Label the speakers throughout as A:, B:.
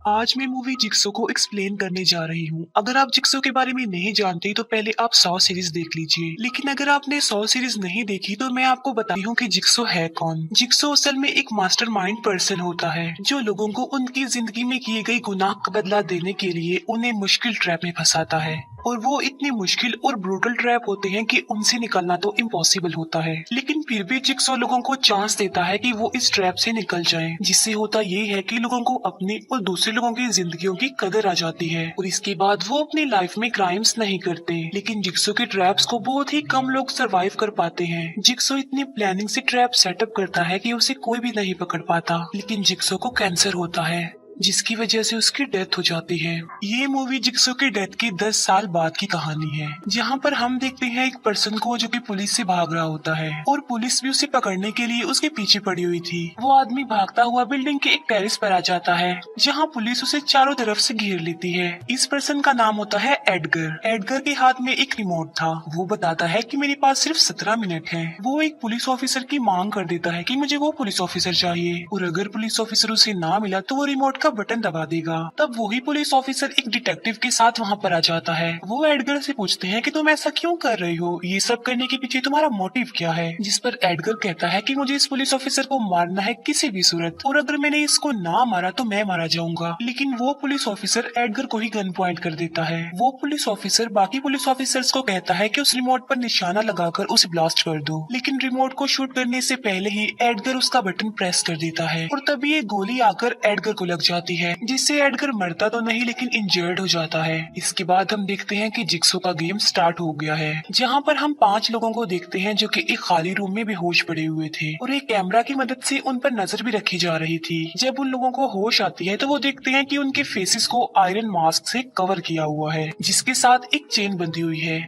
A: आज मैं movie jigsaw को एक्सप्लेन करने जा रही हूँ। अगर आप जिक्सो के बारे में नहीं जानते तो पहले आप 100 सीरीज देख लीजिए। लेकिन अगर आपने 100 सीरीज नहीं देखी तो मैं आपको बताती हूँ कि जिक्सो है कौन। जिक्सो असल में एक मास्टरमाइंड पर्सन होता है जो लोगों को उनकी जिंदगी में किए गए गुनाह का बदला देने के लिए उन्हें मुश्किल ट्रैप में फंसाता है। और वो इतनी मुश्किल और ब्रूटल ट्रैप होते हैं कि उनसे निकलना तो इम्पॉसिबल होता है। लेकिन फिर भी जिक्सो लोगों को चांस देता है कि वो इस ट्रैप से निकल जाएं। जिससे होता ये है कि लोगों को अपनी और दूसरे लोगों की जिंदगियों की कदर आ जाती है और इसके बाद वो अपनी लाइफ में क्राइम्स नहीं करते। लेकिन जिक्सो के ट्रैप्स को बहुत ही कम लोग सरवाइव कर पाते हैं। जिक्सो इतनी प्लानिंग से ट्रैप सेटअप करता है कि उसे कोई भी नहीं पकड़ पाता। लेकिन जिक्सो को कैंसर होता है जिसकी वजह से उसकी डेथ हो जाती है। ये मूवी जिक्सो की डेथ के 10 साल बाद की कहानी है, जहाँ पर हम देखते हैं एक पर्सन को जो कि पुलिस से भाग रहा होता है और पुलिस भी उसे पकड़ने के लिए उसके पीछे पड़ी हुई थी। वो आदमी भागता हुआ बिल्डिंग के एक टेरेस पर आ जाता है जहाँ पुलिस उसे चारों तरफ से घेर लेती है। इस पर्सन का नाम होता है एडगर। एडगर के हाथ में एक रिमोट था। वो बताता है कि मेरे पास सिर्फ 17 मिनट है। वो एक पुलिस ऑफिसर की मांग कर देता है कि मुझे वो पुलिस ऑफिसर चाहिए और अगर पुलिस ऑफिसर उसे ना मिला तो वो रिमोट का बटन दबा देगा। तब वही पुलिस ऑफिसर एक डिटेक्टिव के साथ वहाँ पर आ जाता है। वो एडगर से पूछते हैं कि तुम ऐसा क्यों कर रही हो, ये सब करने के पीछे तुम्हारा मोटिव क्या है। जिस पर एडगर कहता है कि मुझे इस पुलिस ऑफिसर को मारना है किसी भी सूरत, और अगर मैंने इसको ना मारा तो मैं मारा जाऊंगा। लेकिन वो पुलिस ऑफिसर एडगर को ही गन पॉइंट कर देता है। वो पुलिस ऑफिसर बाकी पुलिस ऑफिसर्स को कहता है कि उस रिमोट पर निशाना लगाकर उसे ब्लास्ट कर दो। लेकिन रिमोट को शूट करने से पहले ही एडगर उसका बटन प्रेस कर देता है और तभी एक गोली आकर एडगर को लग जाती है, जिससे एडगर मरता तो नहीं लेकिन इंजर्ड हो जाता है। इसके बाद हम देखते हैं कि जिक्सो का गेम स्टार्ट हो गया है, जहाँ पर हम 5 लोगों को देखते हैं जो कि एक खाली रूम में बेहोश पड़े हुए थे और एक कैमरा की मदद से उन पर नजर भी रखी जा रही थी। जब उन लोगों को होश आती है तो वो देखते हैं कि उनके फेसेस को आयरन मास्क से कवर किया हुआ है, जिसके साथ एक चेन बंधी हुई है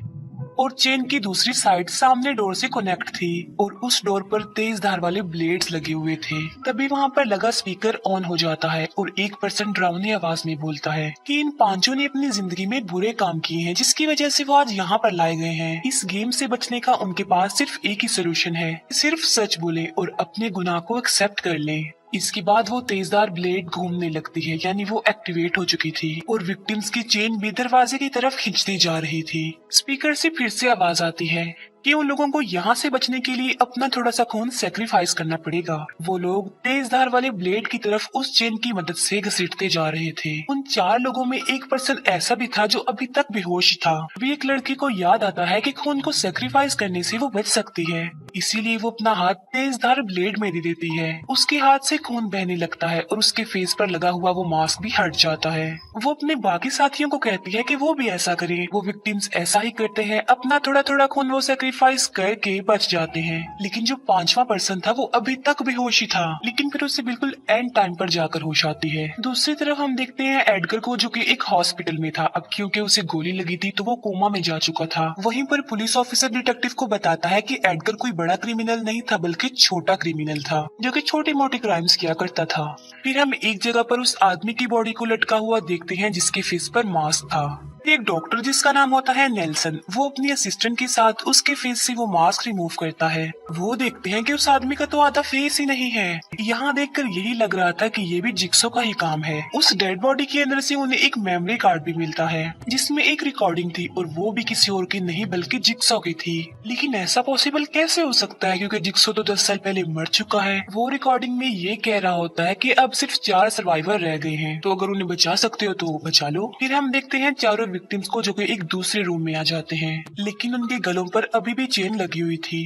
A: और चेन की दूसरी साइड सामने डोर से कनेक्ट थी और उस डोर पर तेज धार वाले ब्लेड्स लगे हुए थे। तभी वहाँ पर लगा स्पीकर ऑन हो जाता है और एक पर्सन डरावनी आवाज में बोलता है कि इन 5 ने अपनी जिंदगी में बुरे काम किए हैं जिसकी वजह से वो आज यहाँ पर लाए गए हैं। इस गेम से बचने का उनके पास सिर्फ एक ही सोल्यूशन है, सिर्फ सच बोले और अपने गुनाह को एक्सेप्ट कर ले। इसके बाद वो तेजदार ब्लेड घूमने लगती है, यानी वो एक्टिवेट हो चुकी थी और विक्टिम्स की चेन भी दरवाजे की तरफ खींचती जा रही थी। स्पीकर से फिर से आवाज आती है कि उन लोगों को यहाँ से बचने के लिए अपना थोड़ा सा खून सेक्रीफाइस करना पड़ेगा। वो लोग तेजधार वाले ब्लेड की तरफ उस चेन की मदद से घसीटते जा रहे थे। उन 4 लोगों में एक पर्सन ऐसा भी था जो अभी तक बेहोश था। अभी एक लड़की को याद आता है कि खून को सेक्रीफाइस करने से वो बच सकती है, इसीलिए वो अपना हाथ तेजधार ब्लेड में दे देती है। उसके हाथ से खून बहने लगता है और उसके फेस पर लगा हुआ वो मास्क भी हट जाता है। वो अपने बाकी साथियों को कहती है कि वो भी ऐसा करें। वो विक्टिम्स ऐसा ही करते हैं, अपना थोड़ा थोड़ा खून वो सेक्रीफाइस करके बच जाते हैं। लेकिन जो 5वां पर्सन था वो अभी तक बेहोश ही था, लेकिन फिर उसे बिल्कुल एंड टाइम पर जाकर होश आती है। दूसरी तरफ हम देखते हैं एडगर को जो कि एक हॉस्पिटल में था। अब क्योंकि उसे गोली लगी थी तो वो कोमा में जा चुका था। वहीं पर पुलिस ऑफिसर डिटेक्टिव को बताता है कि एडगर कोई बड़ा क्रिमिनल नहीं था बल्कि छोटा क्रिमिनल था जो कि छोटे मोटे क्राइम्स किया करता था। फिर हम एक जगह पर उस आदमी की बॉडी को लटका हुआ देखते हैं जिसके फेस पर मास्क था। एक डॉक्टर जिसका नाम होता है नेल्सन, वो अपनी असिस्टेंट के साथ उसके फेस से वो मास्क रिमूव करता है। वो देखते हैं कि उस आदमी का तो आधा फेस ही नहीं है। यहाँ देखकर यही लग रहा था कि ये भी जिक्सो का ही काम है। उस डेड बॉडी के अंदर से उन्हें एक मेमोरी कार्ड भी मिलता है जिसमें एक रिकॉर्डिंग थी और वो भी किसी और की नहीं बल्कि जिक्सो की थी। लेकिन ऐसा पॉसिबल कैसे हो सकता है क्योंकि जिक्सो तो 10 साल पहले मर चुका है। वो रिकॉर्डिंग में ये कह रहा होता है कि अब सिर्फ 4 सर्वाइवर रह गए हैं, तो अगर उन्हें बचा सकते हो तो बचा लो। फिर हम देखते हैं चारों विक्टिम्स को जो कि एक दूसरे रूम में आ जाते हैं, लेकिन उनके गलों पर अभी भी चेन लगी हुई थी।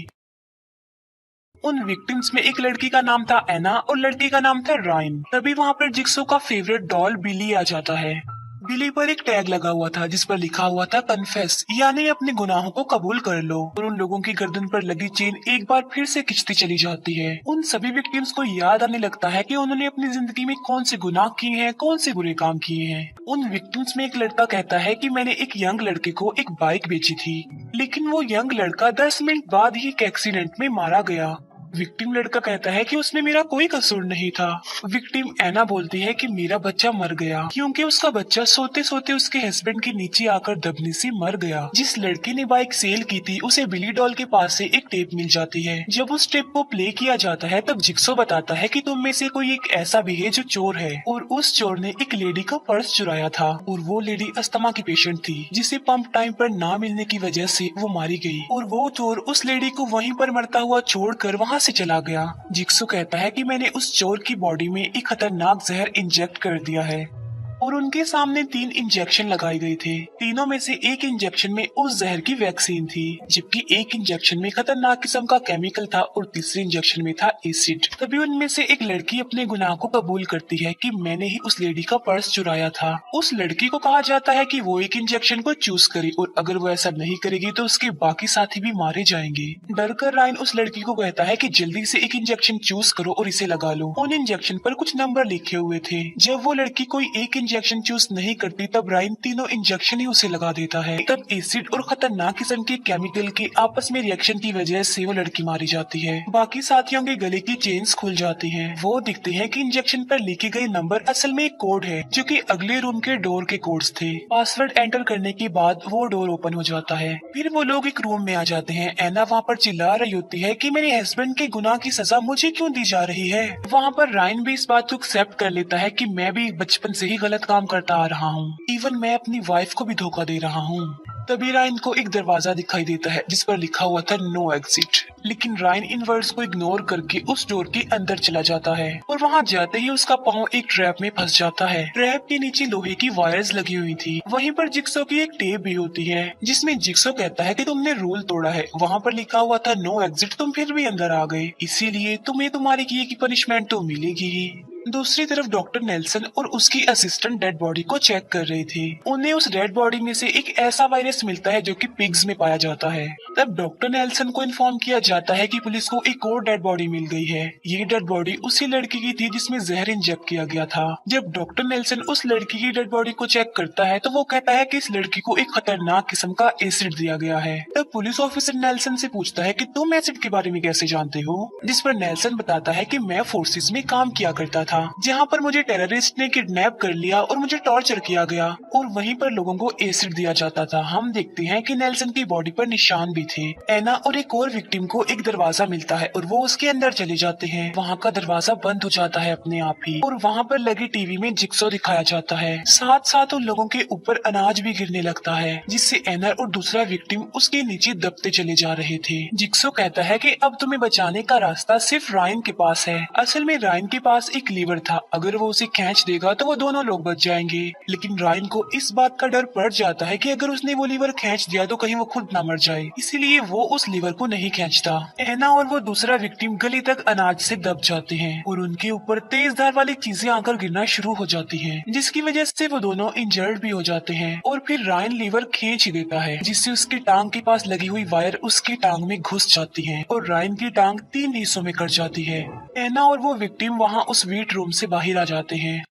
A: उन विक्टिम्स में एक लड़की का नाम था एना और लड़की का नाम था राइन। तभी वहाँ पर जिक्सो का फेवरेट डॉल बिली आ जाता है। बिली पर एक टैग लगा हुआ था जिस पर लिखा हुआ था कन्फेस, यानी अपने गुनाहों को कबूल कर लो। और उन लोगों की गर्दन पर लगी चेन एक बार फिर से खिंचती चली जाती है। उन सभी विक्टिम्स को याद आने लगता है कि उन्होंने अपनी जिंदगी में कौन से गुनाह किए हैं, कौन से बुरे काम किए हैं। उन विक्टिम्स में एक लड़का कहता है कि मैंने एक यंग लड़के को एक बाइक बेची थी, लेकिन वो यंग लड़का 10 मिनट बाद ही एक एक्सीडेंट में मारा गया। विक्टिम लड़का कहता है कि उसमें मेरा कोई कसूर नहीं था। विक्टिम एना बोलती है कि मेरा बच्चा मर गया क्योंकि उसका बच्चा सोते सोते उसके हस्बैंड के नीचे आकर दबने से मर गया। जिस लड़के ने बाइक सेल की थी उसे बिली डॉल के पास से एक टेप मिल जाती है। जब उस टेप को प्ले किया जाता है तब जिक्सो बताता है कि तुम में से कोई एक ऐसा भी है जो चोर है और उस चोर ने एक लेडी का पर्स चुराया था और वो लेडी अस्थमा की पेशेंट थी जिसे पंप टाइम पर ना मिलने की वजह से वो मारी गई और वो चोर उस लेडी को वहीं पर मरता हुआ छोड़कर वहाँ से चला गया। जिक्सो कहता है कि मैंने उस चोर की बॉडी में एक खतरनाक जहर इंजेक्ट कर दिया है और उनके सामने 3 इंजेक्शन लगाए गए थे। तीनों में से एक इंजेक्शन में उस जहर की वैक्सीन थी जबकि एक इंजेक्शन में खतरनाक किस्म का केमिकल था और तीसरे इंजेक्शन में था एसिड। तभी उनमें से एक लड़की अपने गुनाह को कबूल करती है कि मैंने ही उस लेडी का पर्स चुराया था। उस लड़की को कहा जाता है कि वो एक इंजेक्शन को चूज करे और अगर वो ऐसा नहीं करेगी तो उसके बाकी साथी भी मारे जाएंगे। डरकर रायन उस लड़की को कहता है कि जल्दी से एक इंजेक्शन चूज करो और इसे लगा लो। उन इंजेक्शन पर कुछ नंबर लिखे हुए थे। जब वो लड़की कोई एक इंजेक्शन चूज नहीं करती तब रायन तीनों इंजेक्शन ही उसे लगा देता है। तब एसिड और खतरनाक किस्म के केमिकल के आपस में रिएक्शन की वजह से वो लड़की मारी जाती है। बाकी साथियों के गले की चेन्स खुल जाती हैं। वो दिखते हैं कि इंजेक्शन पर लिखे गए नंबर असल में एक कोड है जो कि अगले रूम के डोर के कोड्स थे। पासवर्ड एंटर करने के बाद वो डोर ओपन हो जाता है। फिर वो लोग एक रूम में आ जाते हैं। एना वहाँ पर चिल्ला रही होती है कि मेरे हस्बैंड के गुनाह की सजा मुझे क्यों दी जा रही है। वहाँ पर रायन भी इस बात को एक्सेप्ट कर लेता है कि मैं भी बचपन से ही गलत काम करता आ रहा हूँ। इवन मैं अपनी वाइफ को भी धोखा दे रहा हूँ। तभी रायन को एक दरवाजा दिखाई देता है जिस पर लिखा हुआ था नो एग्जिट। लेकिन रायन इन वर्ड्स को इग्नोर करके उस डोर के अंदर चला जाता है और वहाँ जाते ही उसका पाँव एक ट्रैप में फंस जाता है। ट्रैप के नीचे लोहे की वायर्स लगी हुई थी। वहीं पर जिक्सो की एक टेप भी होती है जिसमें जिक्सो कहता है कि तुमने रूल तोड़ा है। वहाँ पर लिखा हुआ था नो एग्जिट, तुम फिर भी अंदर आ गए, इसीलिए तुम्हें तुम्हारे किए की पनिशमेंट तो मिलेगी ही। दूसरी तरफ डॉक्टर नेल्सन और उसकी असिस्टेंट डेड बॉडी को चेक कर रही थी। उन्हें उस डेड बॉडी में से एक ऐसा वायरस मिलता है जो कि पिग्स में पाया जाता है। तब डॉक्टर नेल्सन को इन्फॉर्म किया जाता है कि पुलिस को एक और डेड बॉडी मिल गई है। ये डेड बॉडी उसी लड़की की थी जिसमें जहर इंजेक्ट किया गया था। जब डॉक्टर नेल्सन उस लड़की की डेड बॉडी को चेक करता है तो वो कहता है कि इस लड़की को एक खतरनाक किस्म का एसिड दिया गया है। तब पुलिस ऑफिसर नेल्सन से पूछता है कि तुम एसिड के बारे में कैसे जानते हो, जिस पर नेल्सन बताता है कि मैं फोर्सेस में काम किया करता था जहाँ पर मुझे टेररिस्ट ने किडनैप कर लिया और मुझे टॉर्चर किया गया और वहीं पर लोगों को एसिड दिया जाता था। हम देखते हैं कि नेल्सन की बॉडी पर निशान भी थे। एना और एक और विक्टिम को एक दरवाजा मिलता है और वो उसके अंदर चले जाते हैं। वहाँ का दरवाजा बंद हो जाता है अपने आप ही और वहाँ पर लगी टीवी में जिक्सो दिखाया जाता है। साथ साथ उन लोगों के ऊपर अनाज भी गिरने लगता है जिससे एना और दूसरा विक्टिम उसके नीचे दबते चले जा रहे थे। जिक्सो कहता है कि अब तुम्हें बचाने का रास्ता सिर्फ रायन के पास है। असल में रायन के पास एक लीवर था, अगर वो उसे खींच देगा तो वो दोनों लोग बच जाएंगे। लेकिन रायन को इस बात का डर पड़ जाता है कि अगर उसने वो लीवर खींच दिया तो कहीं वो खुद ना मर जाए, इसीलिए वो उस लीवर को नहीं खींचता। एना और वो दूसरा विक्टिम गली तक अनाज से दब जाते हैं और उनके ऊपर तेज धार वाली चीजें आकर गिरना शुरू हो जाती हैं, जिसकी वजह से वो दोनों इंजर्ड भी हो जाते हैं। और फिर रायन लीवर खींच ही देता है जिससे उसकी टांग के पास लगी हुई वायर उसकी टांग में घुस जाती है और रायन की टांग 3 हिस्सों में कट जाती है। एना और वो विक्टिम वहाँ उस वीट रूम से बाहर आ जाते हैं।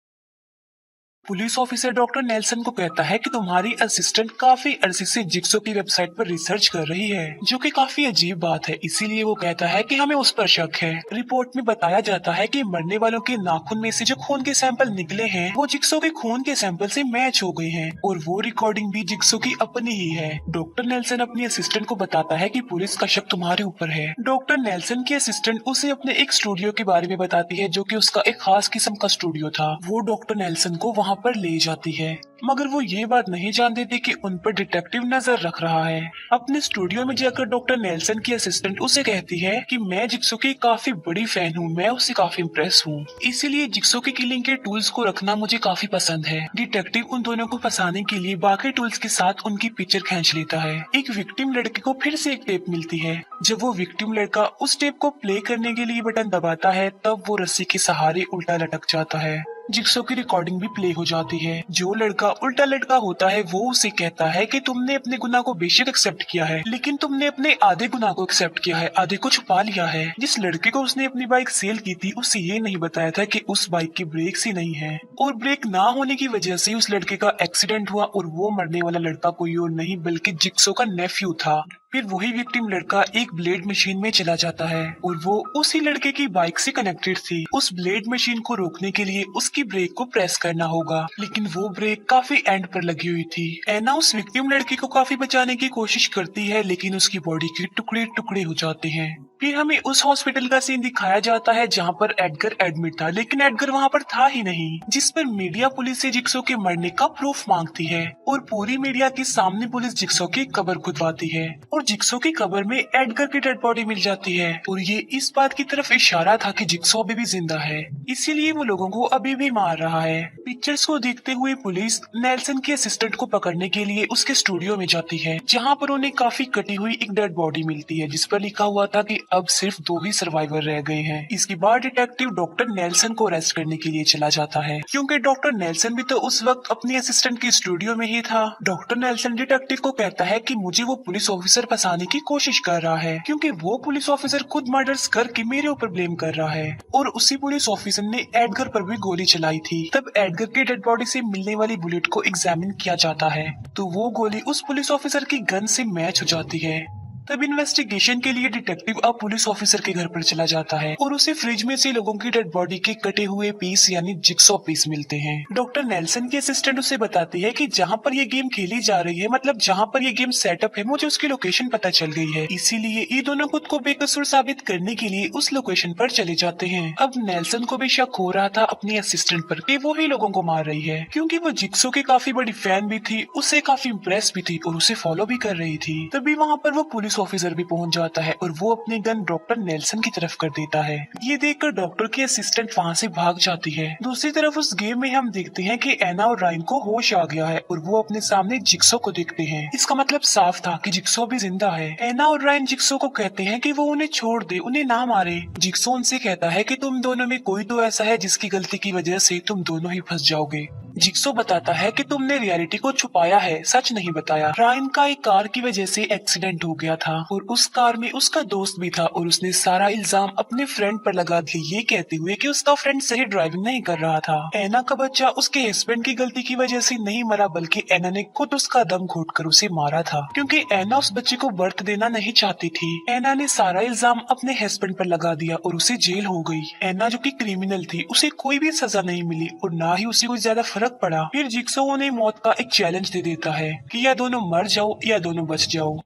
A: पुलिस ऑफिसर डॉक्टर नेल्सन को कहता है कि तुम्हारी असिस्टेंट काफी अरसे से जिक्सो की वेबसाइट पर रिसर्च कर रही है, जो कि काफी अजीब बात है, इसीलिए वो कहता है कि हमें उस पर शक है। रिपोर्ट में बताया जाता है कि मरने वालों के नाखून में से जो खून के सैंपल निकले हैं वो जिक्सो के खून के सैंपल से मैच हो गए हैं और वो रिकॉर्डिंग भी जिक्सो की अपनी ही है। डॉक्टर नेल्सन अपनी असिस्टेंट को बताता है कि पुलिस का शक तुम्हारे ऊपर है। डॉक्टर नेल्सन की असिस्टेंट उसे अपने एक स्टूडियो के बारे में बताती है जो कि उसका एक खास किस्म का स्टूडियो था। वो डॉक्टर नेल्सन को वहाँ पर ले जाती है, मगर वो ये बात नहीं जानते थे कि उन पर डिटेक्टिव नजर रख रहा है। अपने स्टूडियो में जाकर डॉक्टर नेल्सन की असिस्टेंट उसे कहती है कि मैं जिक्सो की काफी बड़ी फैन हूँ, मैं उससे काफी इम्प्रेस हूँ, इसीलिए जिक्सो की किलिंग के टूल्स को रखना मुझे काफी पसंद है। डिटेक्टिव उन दोनों को फंसाने के लिए बाकी टूल्स के साथ उनकी पिक्चर खींच लेता है। एक विक्टिम लड़के को फिर से एक टेप मिलती है। जब वो विक्टिम लड़का उस टेप को प्ले करने के लिए बटन दबाता है तब वो रस्सी के सहारे उल्टा लटक जाता है। जिक्सो की रिकॉर्डिंग भी प्ले हो जाती है। जो लड़का उल्टा लटका होता है वो उसे कहता है कि तुमने अपने गुनाह को बेशक एक्सेप्ट किया है, लेकिन तुमने अपने आधे गुनाह को एक्सेप्ट किया है, आधे को छुपा लिया है। जिस लड़के को उसने अपनी बाइक सेल की थी उसे ये नहीं बताया था कि उस बाइक की ब्रेक्स ही नहीं है और ब्रेक ना होने की वजह से उस लड़के का एक्सीडेंट हुआ और वो मरने वाला लड़का कोई और नहीं बल्कि जिक्सो का नेफ्यू था। फिर वही विक्टिम लड़का एक ब्लेड मशीन में चला जाता है और वो उसी लड़के की बाइक से कनेक्टेड थी। उस ब्लेड मशीन को रोकने के लिए उसकी ब्रेक को प्रेस करना होगा, लेकिन वो ब्रेक काफी एंड पर लगी हुई थी। एना उस विक्टिम लड़के को काफी बचाने की कोशिश करती है, लेकिन उसकी बॉडी के टुकड़े टुकड़े हो जाते हैं। फिर हमें उस हॉस्पिटल का सीन दिखाया जाता है जहाँ पर एडगर एडमिट था, लेकिन एडगर वहाँ पर था ही नहीं, जिस पर मीडिया पुलिस से जिक्सो के मरने का प्रूफ मांगती है और पूरी मीडिया के सामने पुलिस जिक्सो की कब्र खुदवाती है और जिक्सो की कब्र में एडगर की डेड बॉडी मिल जाती है और ये इस बात की तरफ इशारा था कि जिक्सो अभी भी जिंदा है, इसीलिए वो लोगों को अभी भी मार रहा है। पिक्चर्स को देखते हुए पुलिस नेल्सन के असिस्टेंट को पकड़ने के लिए उसके स्टूडियो में जाती है, जहाँ पर उन्हें काफी कटी हुई एक डेड बॉडी मिलती है जिस पर लिखा हुआ था कि अब सिर्फ 2 ही सर्वाइवर रह गए हैं। इसके बाद डिटेक्टिव डॉक्टर नेल्सन को अरेस्ट करने के लिए चला जाता है, क्योंकि डॉक्टर नेल्सन भी तो उस वक्त अपने असिस्टेंट के स्टूडियो में ही था। डॉक्टर नेल्सन डिटेक्टिव को कहता है कि मुझे वो पुलिस ऑफिसर फंसाने की कोशिश कर रहा है, क्योंकि वो पुलिस ऑफिसर खुद मर्डर्स करके मेरे ऊपर ब्लेम कर रहा है और उसी पुलिस ऑफिसर ने एडगर पर भी गोली चलाई थी। तब एडगर के डेड बॉडी से मिलने वाली बुलेट को एग्जामिन किया जाता है तो वो गोली उस पुलिस ऑफिसर की गन से मैच हो जाती है। तब इन्वेस्टिगेशन के लिए डिटेक्टिव अब पुलिस ऑफिसर के घर पर चला जाता है और उसे फ्रिज में से लोगों की डेड बॉडी के कटे हुए पीस यानी जिक्सॉ पीस मिलते हैं। डॉक्टर नेल्सन की असिस्टेंट उसे बताती है कि जहाँ पर ये गेम खेली जा रही है, मतलब जहाँ पर ये गेम सेटअप है, मुझे उसकी लोकेशन पता चल गई है, इसीलिए ये दोनों खुद को बेकसूर साबित करने के लिए उस लोकेशन पर चले जाते हैं। अब नेल्सन को भी शक हो रहा था अपनी असिस्टेंट पर कि वो ही लोगों को मार रही है, क्योंकि वो जिक्सो की काफी बड़ी फैन भी थी, उससे काफी इम्प्रेस भी थी और उसे फॉलो भी कर रही थी। तभी वहाँ पर वो पुलिस ऑफिसर भी पहुंच जाता है और वो अपनी गन डॉक्टर नेल्सन की तरफ कर देता है। ये देखकर डॉक्टर की असिस्टेंट वहाँ से भाग जाती है। दूसरी तरफ उस गेम में हम देखते हैं कि एना और रायन को होश आ गया है और वो अपने सामने जिक्सो को देखते हैं। इसका मतलब साफ था कि जिक्सो भी जिंदा है। एना और रायन जिक्सो को कहते हैं कि वो उन्हें छोड़ दे, उन्हें ना मारे। जिक्सो उनसे कहता है कि तुम दोनों में कोई तो ऐसा है जिसकी गलती की वजह से तुम दोनों ही फंस जाओगे। जिक्सो बताता है कि तुमने रियलिटी को छुपाया है, सच नहीं बताया। रायन का एक कार की वजह से एक्सीडेंट हो गया था और उस कार में उसका दोस्त भी था और उसने सारा इल्जाम अपने फ्रेंड पर लगा दिया, ये कहते हुए कि उसका फ्रेंड सही ड्राइविंग नहीं कर रहा था। एना का बच्चा उसके हस्बैंड की गलती की वजह से नहीं मरा, बल्कि एना ने खुद उसका दम घोटकर उसे मारा था, क्योंकि एना उस बच्चे को बर्थ देना नहीं चाहती थी। एना ने सारा इल्जाम अपने हस्बैंड पर लगा दिया और उसे जेल हो गई। एना जो कि क्रिमिनल थी, उसे कोई भी सजा नहीं मिली और ना ही उसे कोई ज्यादा फर्क पड़ा। फिर जिक्सो उन्हें मौत का एक चैलेंज दे देता है कि या दोनों मर जाओ या दोनों बच जाओ।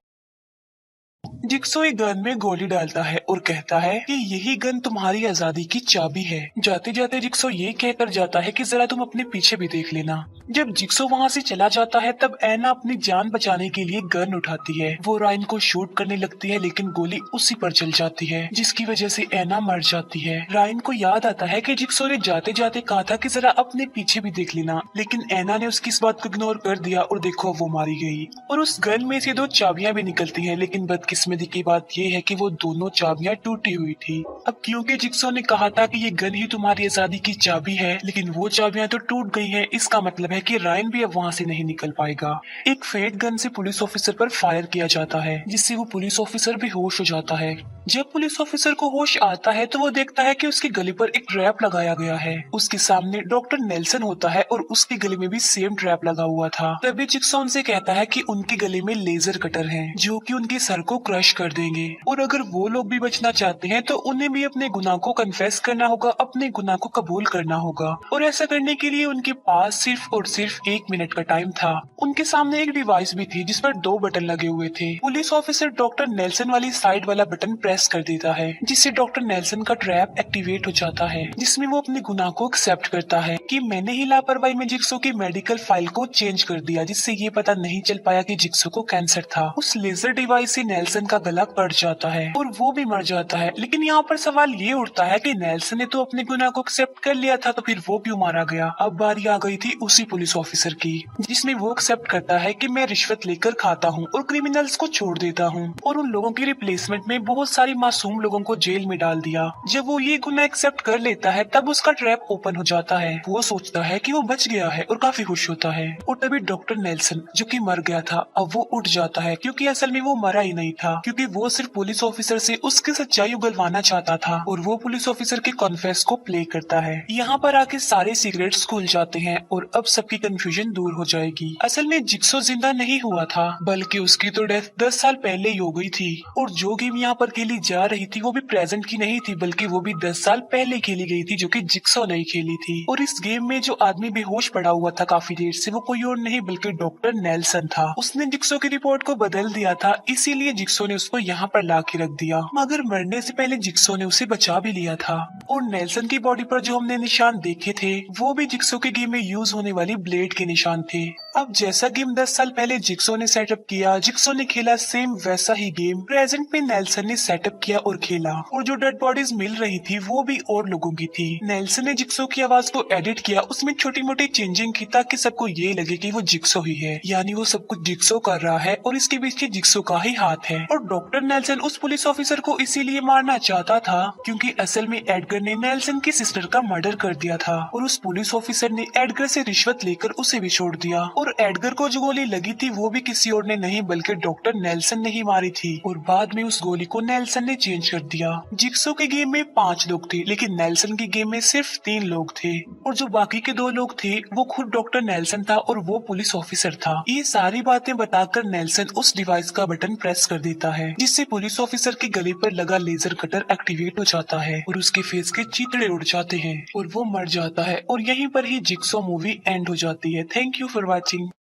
A: जिक्सो एक गन में गोली डालता है और कहता है कि यही गन तुम्हारी आजादी की चाबी है। जाते जाते जिक्सो ये कहकर जाता है कि जरा तुम अपने पीछे भी देख लेना। जब जिक्सो वहाँ से चला जाता है तब एना अपनी जान बचाने के लिए गन उठाती है। वो रायन को शूट करने लगती है, लेकिन गोली उसी पर चल जाती है, जिसकी वजह से एना मर जाती है। रायन को याद आता है कि जिक्सो ने जाते जाते कहा था कि जरा अपने पीछे भी देख लेना, लेकिन एना ने उसकी इस बात को इग्नोर कर दिया और देखो वो मारी गई। और उस गन में से 2 चाबियां भी निकलती हैं, लेकिन बदकिस्मती की बात ये है कि वो दोनों चाबियां टूटी हुई थी। अब क्योंकि जिक्सो ने कहा था कि ये गन ही तुम्हारी आजादी की चाबी है, लेकिन वो चाबियां तो टूट गई हैं, इसका मतलब है कि रायन भी अब वहाँ से नहीं निकल पाएगा। एक फेड गन से पुलिस ऑफिसर पर फायर किया जाता है, जिससे वो पुलिस ऑफिसर भी होश हो जाता है। जब पुलिस ऑफिसर को होश आता है तो वो देखता है कि उसके गले पर एक ट्रैप लगाया गया है। उसके सामने डॉक्टर नेल्सन होता है और उसके गले में भी सेम ट्रैप लगा हुआ था। तभी जिक्सो उनसे कहता है कि उनके गले में लेजर कटर है, जो कि उनके सर को क्रश कर देंगे और अगर वो लोग भी बचना चाहते हैं तो उन्हें भी अपने गुनाह को कन्फेस करना होगा, अपने गुनाह को कबूल करना होगा। और ऐसा करने के लिए उनके पास सिर्फ और सिर्फ 1 मिनट का टाइम था। उनके सामने एक डिवाइस भी थी जिस पर 2 बटन लगे हुए थे। पुलिस ऑफिसर डॉक्टर नेल्सन वाली साइड वाला बटन प्रेस कर देता है, जिससे डॉक्टर नेल्सन का ट्रैप एक्टिवेट हो जाता है, जिसमें वो अपने गुनाह को एक्सेप्ट करता है कि मैंने ही लापरवाही में जिक्सो की मेडिकल फाइल को चेंज कर दिया, जिससे ये पता नहीं चल पाया कि जिक्सो को कैंसर था। उस लेजर डिवाइस से नेल्सन का गला कट जाता है और वो भी मर जाता है। लेकिन यहाँ पर सवाल ये उठता है कि नेल्सन ने तो अपने गुनाह को एक्सेप्ट कर लिया था, तो फिर वो क्यों मारा गया। अब बारी आ गई थी उसी पुलिस ऑफिसर की, जिसमें वो एक्सेप्ट करता है कि मैं रिश्वत लेकर खाता हूँ और क्रिमिनल्स को छोड़ देता हूँ, और उन लोगों की रिप्लेसमेंट में बहुत सारी मासूम लोगों को जेल में डाल दिया। जब वो ये गुनाह एक्सेप्ट कर लेता है तब उसका ट्रैप ओपन हो जाता है। वो सोचता है कि वो बच गया है और काफी खुश होता है। और तभी डॉक्टर नेल्सन जो कि मर गया था, अब वो उठ जाता है, क्योंकि असल में वो मरा ही नहीं था, क्योंकि वो सिर्फ पुलिस ऑफिसर से उसकी सच्चाई उगलवाना चाहता था और वो पुलिस ऑफिसर के कॉन्फेस को प्ले करता है। यहाँ पर आके सारे सीक्रेट्स खुल जाते हैं और अब सबकी कंफ्यूजन दूर हो जाएगी। असल में जिक्सो जिंदा नहीं हुआ था, बल्कि उसकी तो डेथ 10 साल पहले ही हो गई थी और जो गेम यहाँ पर खेली जा रही थी वो भी प्रेजेंट की नहीं थी, बल्कि वो भी 10 साल पहले खेली गई थी, जो कि जिक्सो नहीं खेली थी। और इस गेम में जो आदमी बेहोश पड़ा हुआ था काफी देर से, वो कोई और नहीं बल्कि डॉक्टर नेल्सन था। उसने जिक्सो की रिपोर्ट को बदल दिया था, इसीलिए जिक्सो ने उसको यहाँ पर ला के रख दिया, मगर मरने से पहले जिक्सो ने उसे बचा भी लिया था। और नेल्सन की बॉडी पर जो हमने निशान देखे थे वो भी जिक्सो के गेम में यूज होने वाली ब्लेड के निशान थे। अब जैसा गेम 10 साल पहले जिक्सो ने सेटअप किया, जिक्सो ने खेला, सेम वैसा ही गेम प्रेजेंट में नेल्सन ने सेटअप किया और खेला। और जो डेड बॉडीज मिल रही थी वो भी और लोगों की थी। नेल्सन ने जिक्सो की आवाज को एडिट किया, उसमें छोटी मोटी चेंजिंग की ताकि सबको ये लगे कि वो जिक्सो ही है, यानी वो सब कुछ जिक्सो कर रहा है और इसके पीछे जिक्सो का ही हाथ है। और डॉक्टर नेल्सन उस पुलिस ऑफिसर को इसीलिए मारना चाहता था क्योंकि असल में एडगर ने नेल्सन की सिस्टर का मर्डर कर दिया था और उस पुलिस ऑफिसर ने एडगर से रिश्वत लेकर उसे भी छोड़ दिया। और एडगर को जो गोली लगी थी वो भी किसी और ने नहीं बल्कि डॉक्टर नेल्सन ने ही मारी थी और बाद में उस गोली को नेल्सन ने चेंज कर दिया। जिक्सो के गेम में 5 लोग थे लेकिन नेल्सन के गेम में सिर्फ 3 लोग थे और जो बाकी के 2 लोग थे वो खुद डॉक्टर नेल्सन था और वो पुलिस ऑफिसर था। ये सारी बातें बताकर नेल्सन उस डिवाइस का बटन प्रेस कर देता है जिससे पुलिस ऑफिसर के गले पर लगा लेजर कटर एक्टिवेट हो जाता है और उसके फेस के चीथड़े उड़ जाते हैं और वो मर जाता है और यहीं पर ही जिक्सो मूवी एंड हो जाती है। Thank you for watching.